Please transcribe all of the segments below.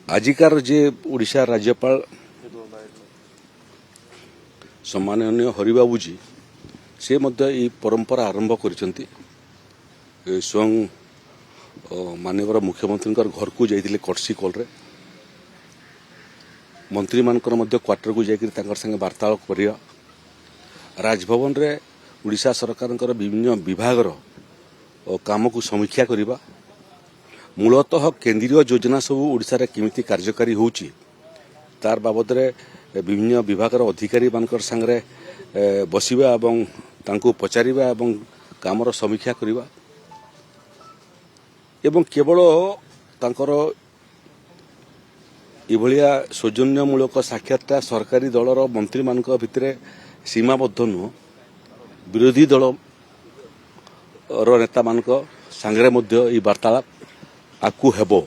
आजिकार जे ओडिशा राज्यपाल सम्माननीय हरिबाबूजी से मध्य परंपरा आरंभ करिसेंती स्वयं माननीय मुख्यमंत्री घर को जाइए कटसी कॉल रे मंत्री मानकर मध्य क्वार्टर को जाकर संगे वार्तालाप करिया राजभवन रे उड़ीसा सरकार विभिन्न विभाग काम को समीक्षा करिबा मूलतः केंद्रीय योजना सब ओडिशा रे केमिति कार्यकारी होउची तार बाबद रे विभिन्न विभाग अधिकारी मानकर संगे बसिबा एवं तांको पचारिबा एवं कामर समीक्षा करिबा एवं केवल तांकर इभलिया सौजन्यमूलक साक्षात्कार सरकारी दलर मंत्री मानक भितरे सीमाबद्ध नुह विरोधी दल नेता मानक सांगरे मध्य ई वार्तालाप आकु हेबो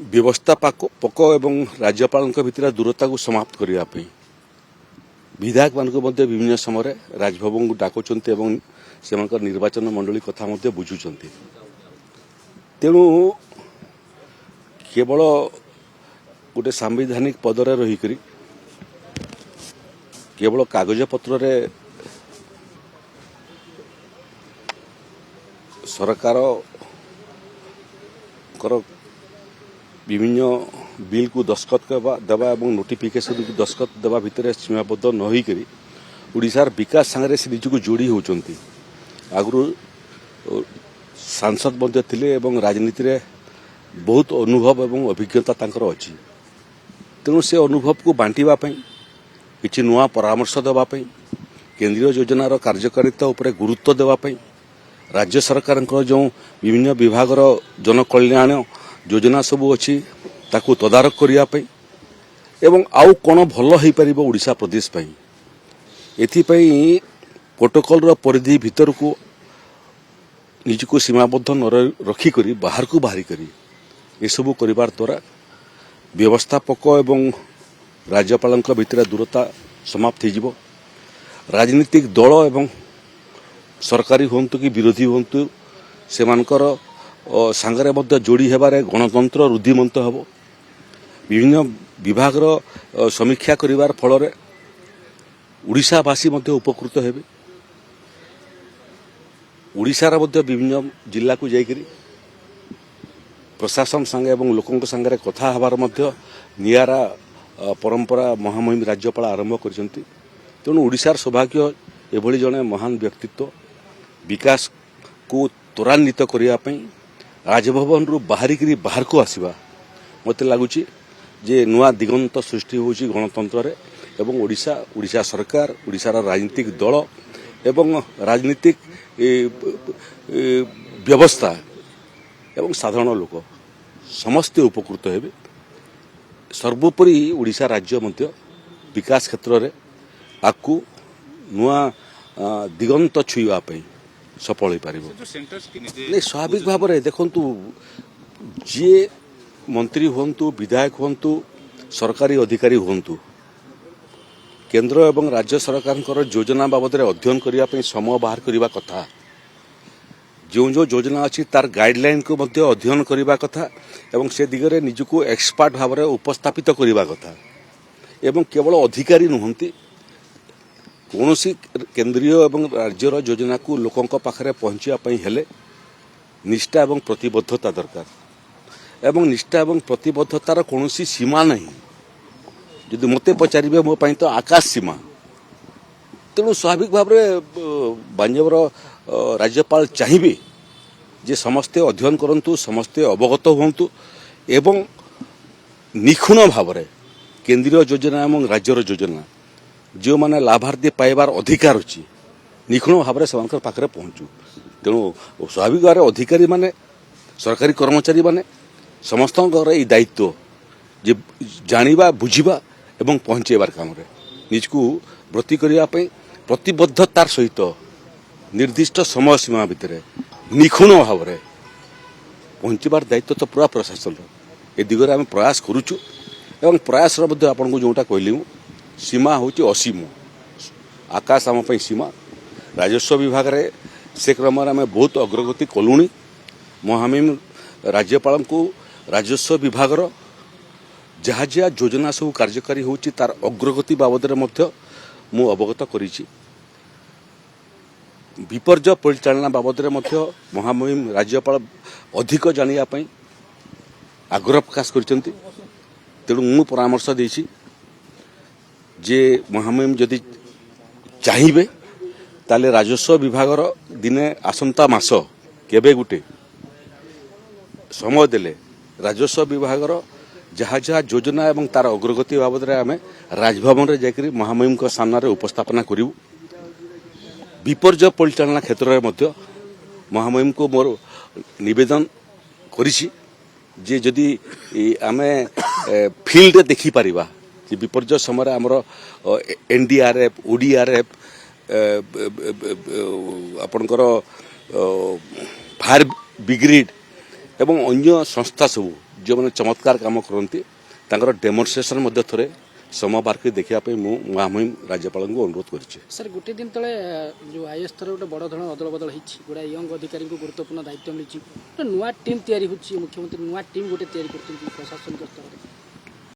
व्यवस्था पक एवं राज्यपाल भितर दूरता को समाप्त करने विधायक मान विभिन्न समय राजभवन को डाकुंट एवं से निर्वाचन मंडली कथा बुझुंट तेणु केवल गोटे सांविधानिक पदरे रहीकि केवल कागज पत्र रे सरकार विभिन्न बिल को दस्खत देवा और नोटिफिकेशन को दस्खत देवा भितर सीमाबद्ध न होकर ओडिशार विकास सांगे से निजक जोड़ी होती आगु सांसद मध्य थिले एवं राजनीति रे बहुत अनुभव एवं अभिज्ञता तांकर अछि तेणु से अनुभव को बांटिबा पई किछि नुआ परामर्श देबा पई केंद्रीय योजनार कार्यकारिता उपरे गुरुत्व देबा पई राज्य सरकार जो विभिन्न विभाग जनकल्याण योजना सबू अच्छी ताकू तदारक करने एवं आउ कौन भल हो पार ओडिशा प्रदेश एथिपाई प्रोटोकॉल परिधि भीतर को निजको सीमाबद्ध न रखिक बाहर को बाहरी करी एसबू करिवार द्वारा व्यवस्थापक एवं राज्यपाल भितर दूरता समाप्त हो राजनीतिक दल एवं सरकारी हूँ कि विरोधी हूँ से सांगरे मध्य जोड़ी हेबारे गणतंत्र रुद्धिमंत हेब विभिन्न विभाग समीक्षा करिवार फल ओडिशावासी मध्य उपकृत हेबे ओडिशार मध्य विभिन्न जिला को जाइकरी प्रशासन संगे एवं लोकंक संगे कथा हबार मध्य नियारा परंपरा महामहिम राज्यपाल आरंभ करिसेंती तेणु ओडिशार सौभाग्य एभली जने महान व्यक्तित्व विकास को त्वरान्वित करने राजभवन रु बाहरिकी बाहर को आसवा मत लगुच जे नुआ दिगंत सृष्टि होची गणतंत्र रे एवं ओडिशा सरकार ओडिशार राजनीतिक दल एवं राजनीतिक व्यवस्था एवं साधारण लोक समस्ते उपकृत हेबे सर्वोपरि ओडिशा राज्य मध्य विकास क्षेत्र रे आकु नुआ दिगंत छुईवा सफल हो पार स्वाभाविक भाव में देखु जी मंत्री हूँ विधायक हूँ सरकारी अधिकारी हूँ केंद्र एवं राज्य सरकार योजना बाबद अध्ययन करने समय बाहर करने कथा जो जो योजना अच्छी तार गाइडलाइन को मध्य अध्ययन करने कथा एवं से दिगरे निजको एक्सपर्ट भाव में उपस्थापित करने कथा एवं केवल अधिकारी नुहंती कौन सी केंद्रीय एवं राज्यर योजना को लोकों पाखरे पहुँचापी हेले निष्ठा एवं प्रतिबद्धता दरकार एवं निष्ठा एवं प्रतिबद्धतार कौन सी सीमा नहीं जदि मते पचारे मो तो आकाश सीमा तेणु स्वाभाविक भाव में बांजवर राज्यपाल चाहिए जे समस्ते अध्ययन करंतु समस्ते अवगत हूँ एवं निखुण भाव में केंद्रीय योजना एवं राज्यर योजना जो माने लाभार्थी पाइबार अधिकार अच्छी निखुण भाव में से पाखे पहुँचू तेणु स्वाभाविक भाव में अधिकारी माने सरकारी कर्मचारी माने समस्त दायित्व जे जानिबा बुझिबा एवं पहुँचेबार काम रे निजको व्रती करने प्रतिबद्धतार सहित निर्दिष्ट समय सीमा भितर निखुण भाव में पहुँचबार दायित्व तो पूरा प्रशासन ए दिगरे आम प्रयास करुचु एवं प्रयास आपन को जोटा कहली सीमा हूँ असीम आकाश आम सीमा राजस्व विभाग रे से क्रम आम बहुत अग्रगति कलुणी महामहिम राज्यपाल को ରାଜସ୍ୱ ବିଭାଗର ଯାହା ଯାହା ଯୋଜନା ସବୁ କାର୍ଯ୍ୟକାରୀ ହେଉଛି ତାର ଅଗ୍ରଗତି ବାବଦରେ ମଧ୍ୟ ମୁଁ ଅବଗତ କରିଛି। ବିପର୍ଯ୍ୟୟ ପରିଚାଳନା ବାବଦରେ ମଧ୍ୟ ମହାମହିମ ରାଜ୍ୟପାଳ ଅଧିକ ଜାଣିବା ପାଇଁ ଆଗ୍ରହ ପ୍ରକାଶ କରିଛନ୍ତି। ତେଣୁ ମୁଁ ପରାମର୍ଶ ଦେଇଛି ଯେ ମହାମହିମ ଯଦି ଚାହିଁବେ ତାହେଲେ ରାଜସ୍ୱ ବିଭାଗର ଦିନେ ଆସନ୍ତା ମାସ କେବେ ଗୋଟେ ସମୟ ଦେଲେ ରାଜସ୍ୱ ବିଭାଗର ଯାହା ଯାହା ଯୋଜନା ଏବଂ ତାର ଅଗ୍ରଗତି ବାବଦରେ ଆମେ ରାଜଭବନରେ ଯାଇକରି ମହାମହିମଙ୍କ ସାମ୍ନାରେ ଉପସ୍ଥାପନା କରିବୁ। ବିପର୍ଯ୍ୟୟ ପରିଚାଳନା କ୍ଷେତ୍ରରେ ମଧ୍ୟ ମହାମହିମଙ୍କୁ ମୋର ନିବେଦନ କରିଛି ଯେ ଯଦି ଆମେ ଫିଲ୍ଡରେ ଦେଖିପାରିବା ଯେ ବିପର୍ଯ୍ୟୟ ସମୟରେ ଆମର ଏନଡିଆରଏଫ୍ ଓଡିଆରଏଫ୍ ଆପଣଙ୍କର ଫାୟାର ବ୍ରିଗେଡ୍ ଏବଂ ଅନ୍ୟ ସଂସ୍ଥା ସବୁ ଯେଉଁମାନେ ଚମତ୍କାର କାମ କରନ୍ତି ତାଙ୍କର ଡେମନଷ୍ଟ୍ରେସନ ମଧ୍ୟ ଥରେ ସମୟ ବାହାର କରି ଦେଖିବା ପାଇଁ ମୁଁ ମହାମହିମ ରାଜ୍ୟପାଳଙ୍କୁ ଅନୁରୋଧ କରିଛି। ସାର୍ ଗୋଟେ ଦିନ ତଳେ ଯେଉଁ ଆଇଏଏସ୍ ଥରେ ଗୋଟେ ବଡ଼ ଧରଣ ଅଦଳ ବଦଳ ହେଇଛି, ଗୋଟେ ୟଙ୍ଗ ଅଧିକାରୀଙ୍କୁ ଗୁରୁତ୍ୱପୂର୍ଣ୍ଣ ଦାୟିତ୍ୱ ମିଳିଛି, ଗୋଟେ ନୂଆ ଟିମ୍ ତିଆରି ହେଉଛି, ମୁଖ୍ୟମନ୍ତ୍ରୀ ନୂଆ ଟିମ୍ ଗୋଟେ ତିଆରି କରୁଛନ୍ତି ପ୍ରଶାସନିକ ସ୍ତରରେ।